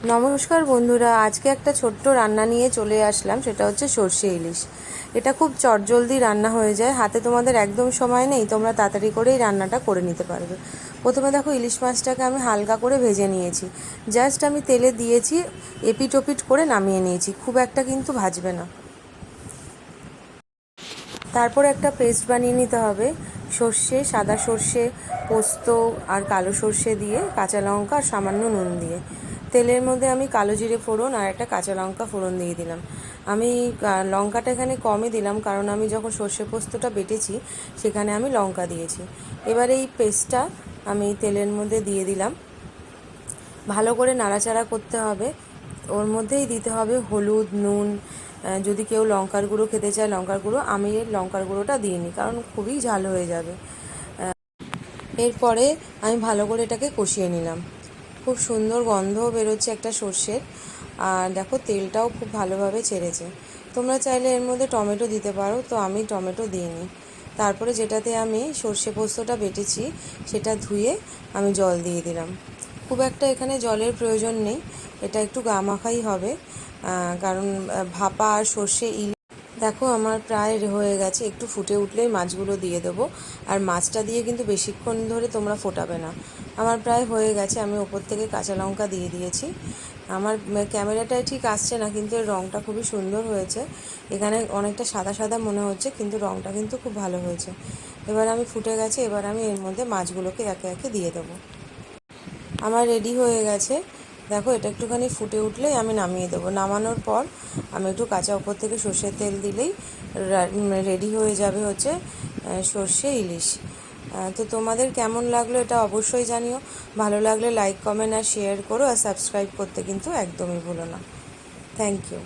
নমস্কার বন্ধুরা, আজকে একটা ছোট্ট রান্না নিয়ে চলে আসলাম। সেটা হচ্ছে সর্ষে ইলিশ। এটা খুব চটজলদি রান্না হয়ে যায়, হাতে তোমাদের একদম সময় নেই, তোমরা তাড়াতাড়ি করেই রান্নাটা করে নিতে পারবে। প্রথমে দেখো, ইলিশ মাছটাকে আমি হালকা করে ভেজে নিয়েছি। জাস্ট আমি তেলে দিয়েছি, এপিট ওপিট করে নামিয়ে নিয়েছি, খুব একটা কিন্তু ভাজবে না। তারপর একটা পেস্ট বানিয়ে নিতে হবে সর্ষে, সাদা সর্ষে, পোস্ত আর কালো সর্ষে দিয়ে, কাঁচা লঙ্কা আর সামান্য নুন দিয়ে। তেলের মধ্যে আমি কালো জিরে ফোড়ন আর একটা কাঁচা লঙ্কা ফোড়ন দিয়ে দিলাম। আমি লঙ্কাটা এখানে কমই দিলাম, কারণ আমি যখন সর্ষে পোস্তটা বেটেছি সেখানে আমি লঙ্কা দিয়েছি। এবার এই পেস্টটা আমি তেলের মধ্যে দিয়ে দিলাম। ভালো করে নাড়াচাড়া করতে হবে। ওর মধ্যেই দিতে হবে হলুদ, নুন। যদি কেউ লঙ্কার গুঁড়ো খেতে চায় লঙ্কার গুঁড়ো, আমি এর লঙ্কার গুঁড়োটা দিইনি, কারণ খুবই ঝাল হয়ে যাবে। এরপরে আমি ভালো করে এটাকে কষিয়ে নিলাম। খুব সুন্দর গন্ধও বেরোচ্ছে একটা সর্ষের। আর দেখো, তেলটাও খুব ভালোভাবে ছেড়েছে। তোমরা চাইলে এর মধ্যে টমেটো দিতে পারো, তো আমি টমেটো দিইনি। তারপরে যেটাতে আমি সর্ষে পোস্তটা বেটেছি সেটা ধুয়ে আমি জল দিয়ে দিলাম। খুব একটা এখানে জলের প্রয়োজন নেই, এটা একটু গামাখাই হবে, কারণ ভাপা আর সর্ষে দেখো আমার প্রায় হয়ে গেছে। একটু ফুটে উঠলেই মাছগুলো দিয়ে দেবো। আর মাছটা দিয়ে কিন্তু বেশিক্ষণ ধরে তোমরা ফোটাবে না। আমার প্রায় হয়ে গেছে, আমি ওপর থেকে কাঁচা লঙ্কা দিয়ে দিয়েছি। আমার ক্যামেরাটায় ঠিক আসছে না, কিন্তু এর রঙটা খুবই সুন্দর হয়েছে। এখানে অনেকটা সাদা সাদা মনে হচ্ছে, কিন্তু রঙটা কিন্তু খুব ভালো হয়েছে। এবার আমি ফুটে গেছে, এবার আমি এর মধ্যে মাছগুলোকে একে একে দিয়ে দেবো। আমার রেডি হয়ে গেছে। দেখো, এটা একটুখানি ফুটে উঠলেই আমি নামিয়ে দেবো। নামানোর পর আমি একটু কাঁচা উপর থেকে সর্ষের তেল দিলেই রেডি হয়ে যাবে হচ্ছে সর্ষে ইলিশ। তো তোমাদের কেমন লাগলো এটা অবশ্যই জানিও। ভালো লাগলে লাইক, কমেন্ট আর শেয়ার করো, আর সাবস্ক্রাইব করতে কিন্তু একদমই ভুলো না। Thank you.